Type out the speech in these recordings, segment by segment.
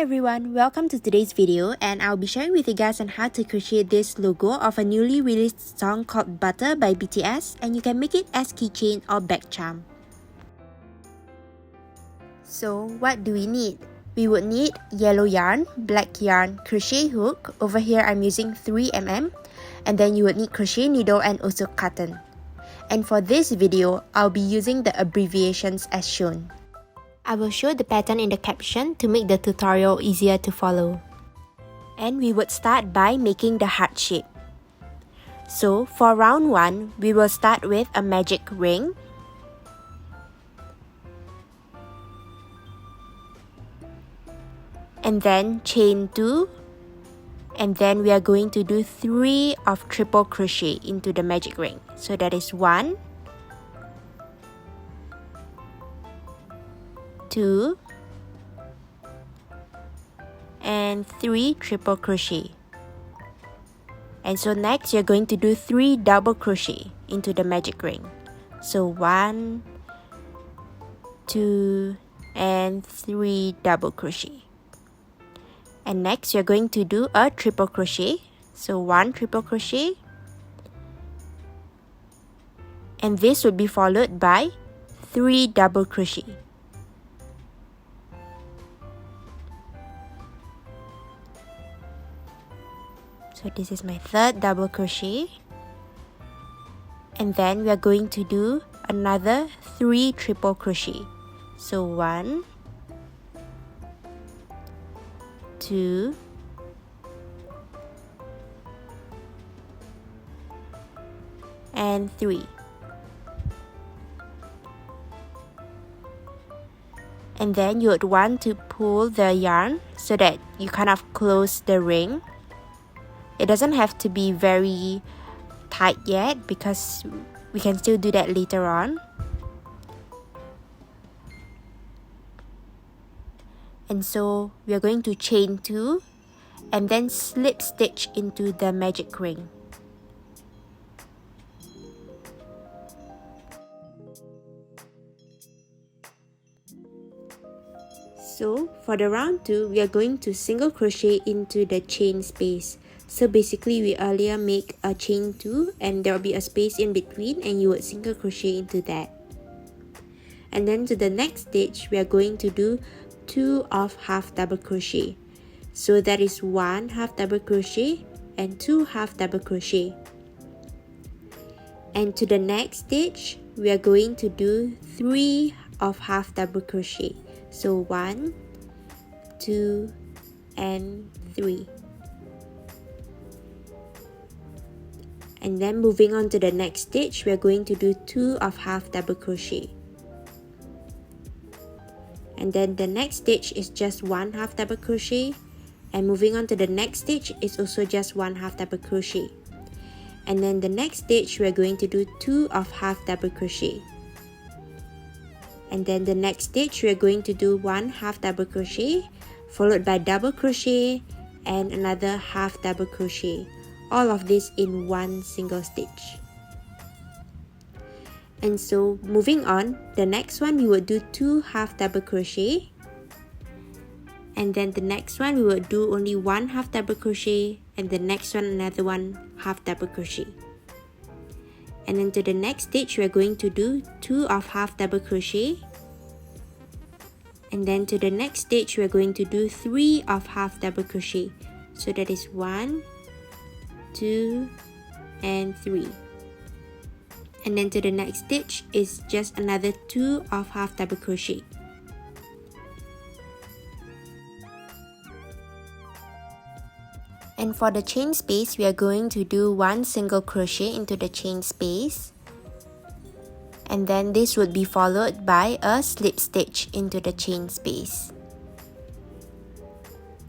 everyone, welcome to today's video, and I'll be sharing with you guys on how to crochet this logo of a newly released song called Butter by BTS, and you can make it as keychain or back charm. So what do we need? We would need yellow yarn, black yarn, crochet hook. Over here I'm using 3mm, and then you would need crochet needle and also cotton. And for this video, I'll be using the abbreviations as shown. I will show the pattern in the caption to make the tutorial easier to follow. And we would start by making the heart shape. So for round 1, we will start with a magic ring. And then chain 2. And then we are going to do 3 of triple crochet into the magic ring. So that is 1, 2 and 3 triple crochet. And so next you're going to do 3 double crochet into the magic ring. So 1, 2 and 3 double crochet. And next you're going to do a triple crochet. So 1 triple crochet, and this would be followed by 3 double crochet. So this is my 3rd double crochet, and then we are going to do another 3 triple crochet. So 1, 2 and 3. And then you would want to pull the yarn so that you kind of close the ring. It doesn't have to be very tight yet because we can still do that later on. And so we are going to chain 2 and then slip stitch into the magic ring. So for the round 2, we are going to single crochet into the chain space. So basically we earlier make a chain 2 and there will be a space in between, and you would single crochet into that. And then to the next stitch, we are going to do 2 of half double crochet. So that is 1 half double crochet and 2 half double crochet. And to the next stitch, we are going to do 3 of half double crochet. So 1, 2 and 3. And then moving on to the next stitch, we are going to do 2 of half double crochet. And then the next stitch is just 1 half double crochet, and moving on to the next stitch is also just 1 half double crochet. And then the next stitch, we are going to do 2 of half double crochet. And then the next stitch, we are going to do 1 half double crochet followed by double crochet and another half double crochet. All of this in one single stitch. And so moving on, the next one we would do 2 half double crochet, and then the next one we would do only 1 half double crochet, and the next one another 1 half double crochet. And then to the next stitch we are going to do 2 of half double crochet, and then to the next stitch we are going to do 3 of half double crochet. So that is 1, 2 and 3. And then to the next stitch is just another 2 of half double crochet. And for the chain space, we are going to do 1 single crochet into the chain space, and then this would be followed by a slip stitch into the chain space.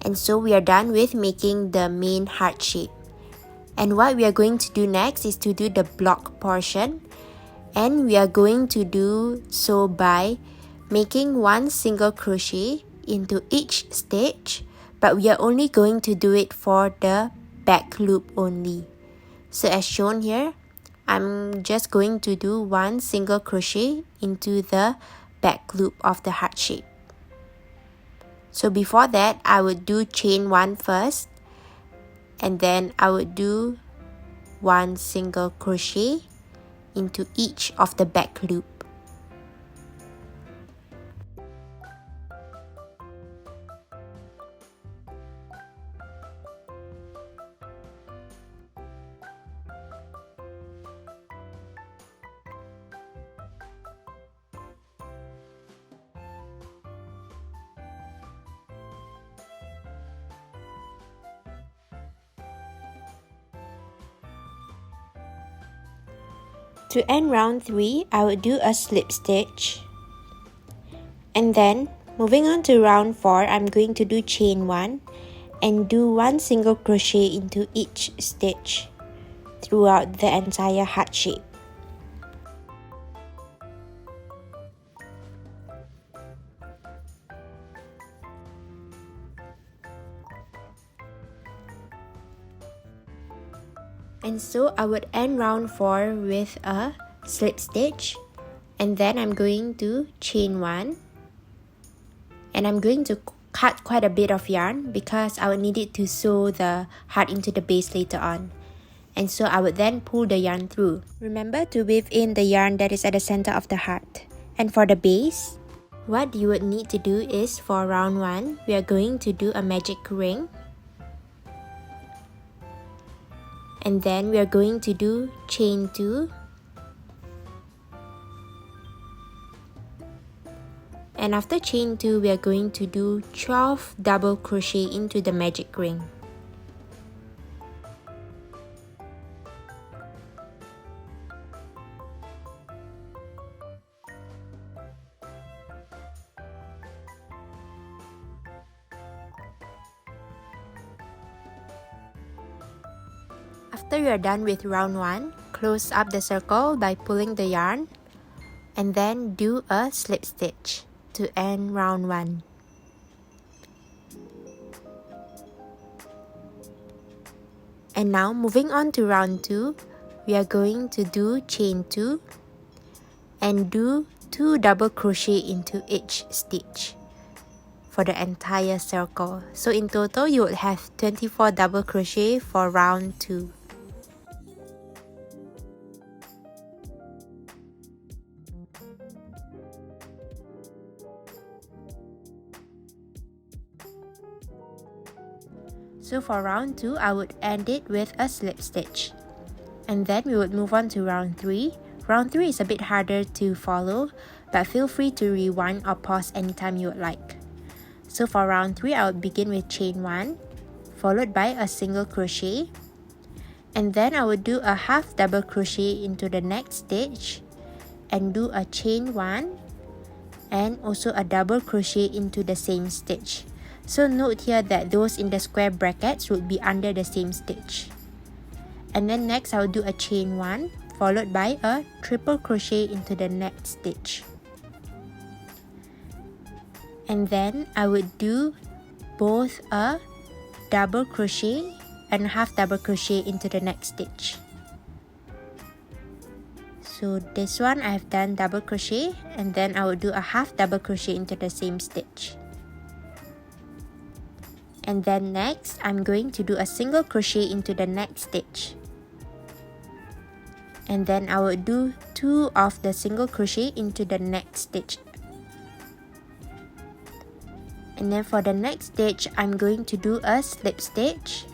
And so we are done with making the main heart shape. And what we are going to do next is to do the block portion, and we are going to do so by making 1 single crochet into each stitch, but we are only going to do it for the back loop only. So as shown here, I'm just going to do 1 single crochet into the back loop of the heart shape. So before that, I would do chain 1 first, and then I would do 1 single crochet into each of the back loop. To end round 3, I would do a slip stitch. And then, moving on to round 4, I'm going to do chain 1 and do 1 single crochet into each stitch throughout the entire heart shape. And so I would end round 4 with a slip stitch, and then I'm going to chain 1, and I'm going to cut quite a bit of yarn because I would need it to sew the heart into the base later on. And so I would then pull the yarn through. Remember to weave in the yarn that is at the center of the heart. And for the base, what you would need to do is for round 1, we are going to do a magic ring. And then we are going to do chain 2. And after chain 2, we are going to do 12 double crochet into the magic ring. After you are done with round 1, close up the circle by pulling the yarn and then do a slip stitch to end round 1. And now moving on to round 2, we are going to do chain 2 and do 2 double crochet into each stitch for the entire circle. So in total, you will have 24 double crochet for round 2. So for round 2, I would end it with a slip stitch. And then we would move on to round 3. Round 3 is a bit harder to follow, but feel free to rewind or pause anytime you would like. So for round 3, I would begin with chain 1, followed by a single crochet. And then I would do a half double crochet into the next stitch and do a chain 1 and also a double crochet into the same stitch. So note here that those in the square brackets would be under the same stitch. And then next I will do a chain 1 followed by a triple crochet into the next stitch. And then I would do both a double crochet and half double crochet into the next stitch. So this one I have done double crochet, and then I will do a half double crochet into the same stitch. And then next, I'm going to do a single crochet into the next stitch. And then I will do 2 of the single crochet into the next stitch. And then for the next stitch, I'm going to do a slip stitch.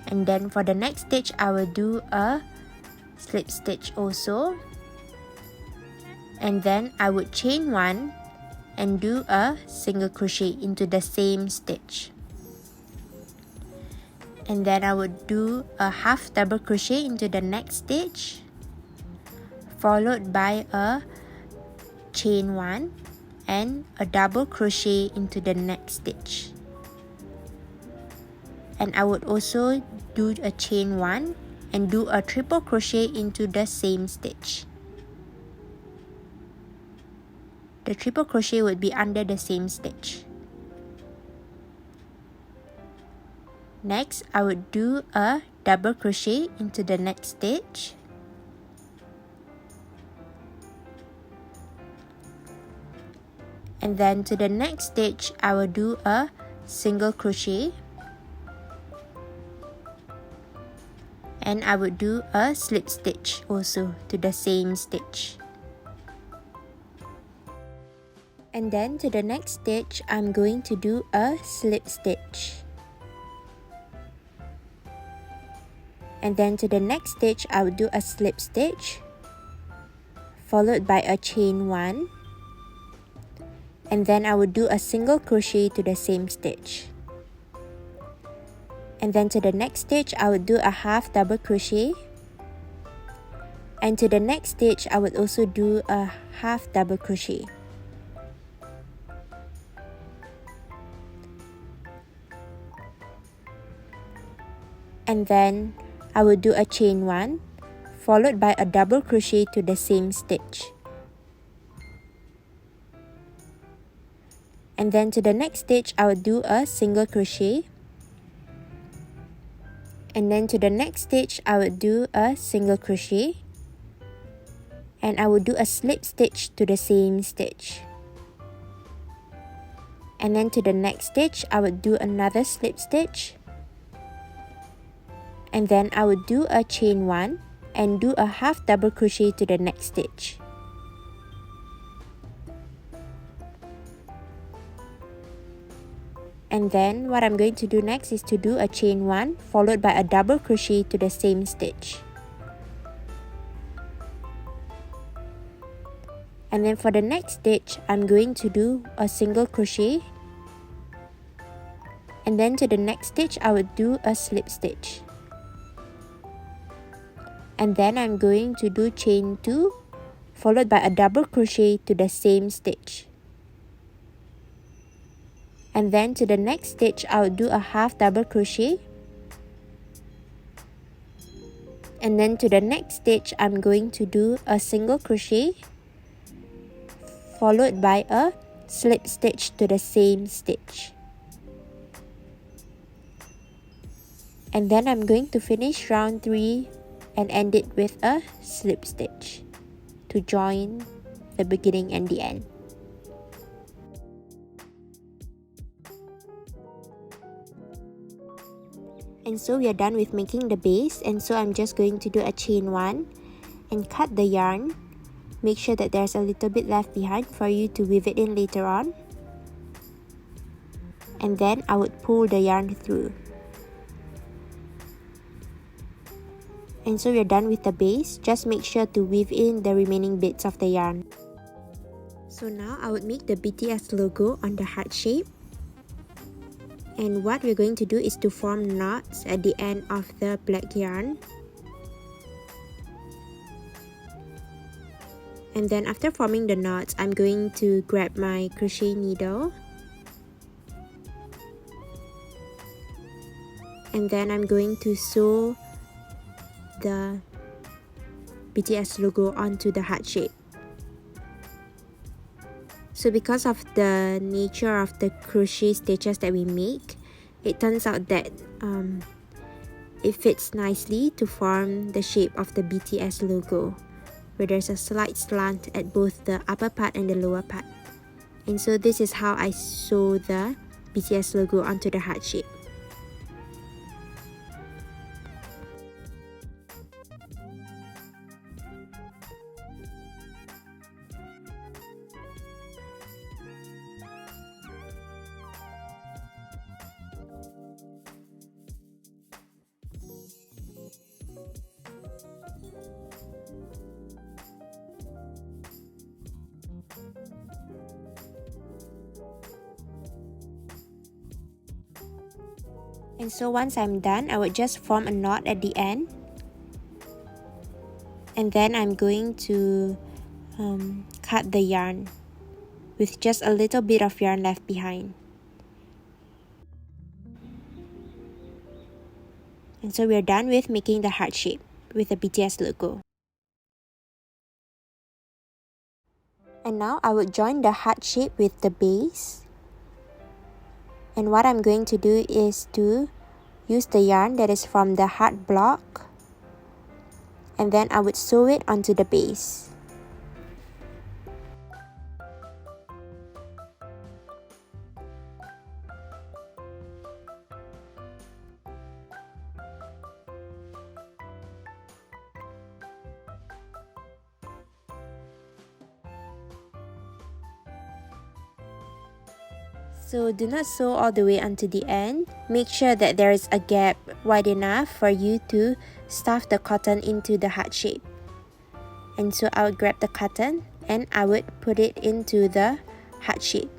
And then for the next stitch, I will do a slip stitch also. And then I would chain 1 and do a single crochet into the same stitch. And then I would do a half double crochet into the next stitch, followed by a chain 1 and a double crochet into the next stitch. And I would also do a chain 1 and do a triple crochet into the same stitch. The triple crochet would be under the same stitch. Next, I would do a double crochet into the next stitch. And then to the next stitch, I will do a single crochet. And I would do a slip stitch also to the same stitch. And then to the next stitch, I'm going to do a slip stitch. And then to the next stitch, I would do a slip stitch, followed by a chain 1. And then I would do a single crochet to the same stitch. And then to the next stitch, I would do a half double crochet. And to the next stitch, I would also do a half double crochet. And then I would do a chain 1, followed by a double crochet to the same stitch. And then to the next stitch, I would do a single crochet. And then to the next stitch, I would do a single crochet. And I would do a slip stitch to the same stitch. And then to the next stitch, I would do another slip stitch. And then I would do a chain 1 and do a half double crochet to the next stitch. And then what I'm going to do next is to do a chain 1 followed by a double crochet to the same stitch. And then for the next stitch, I'm going to do a single crochet. And then to the next stitch, I would do a slip stitch. And then I'm going to do chain 2 followed by a double crochet to the same stitch. And then to the next stitch, I would do a half double crochet. And then to the next stitch, I'm going to do a single crochet followed by a slip stitch to the same stitch. And then I'm going to finish round 3 and end it with a slip stitch to join the beginning and the end. And so we are done with making the base, and so I'm just going to do a chain 1 and cut the yarn. Make sure that there's a little bit left behind for you to weave it in later on. And then I would pull the yarn through. And so we're done with the base. Just make sure to weave in the remaining bits of the yarn. So now I would make the BTS logo on the heart shape. And what we're going to do is to form knots at the end of the black yarn. And then after forming the knots, I'm going to grab my crochet needle. And then I'm going to sew the BTS logo onto the heart shape. So because of the nature of the crochet stitches that we make, it turns out that it fits nicely to form the shape of the BTS logo, where there's a slight slant at both the upper part and the lower part. And so this is how I sew the BTS logo onto the heart shape. And so once I'm done, I would just form a knot at the end. And then I'm going to cut the yarn with just a little bit of yarn left behind. And so we're done with making the heart shape with the BTS logo. And now I would join the heart shape with the base. And what I'm going to do is to use the yarn that is from the heart block, and then I would sew it onto the base. So do not sew all the way onto the end. Make sure that there is a gap wide enough for you to stuff the cotton into the heart shape. And so I would grab the cotton and I would put it into the heart shape.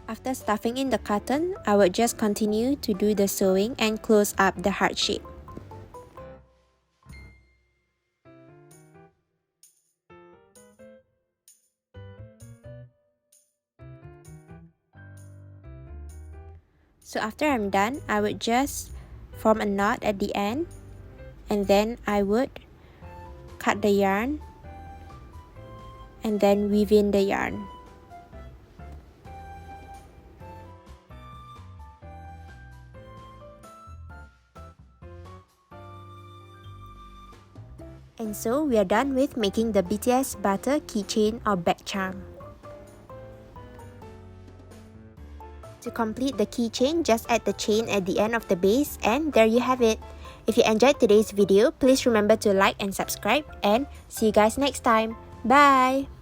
After stuffing in the cotton, I would just continue to do the sewing and close up the heart shape. So after I'm done, I would just form a knot at the end, and then I would cut the yarn and then weave in the yarn. And so we are done with making the BTS butter keychain or back charm. To complete the keychain, just add the chain at the end of the base, and there you have it. If you enjoyed today's video, please remember to like and subscribe, and see you guys next time. Bye!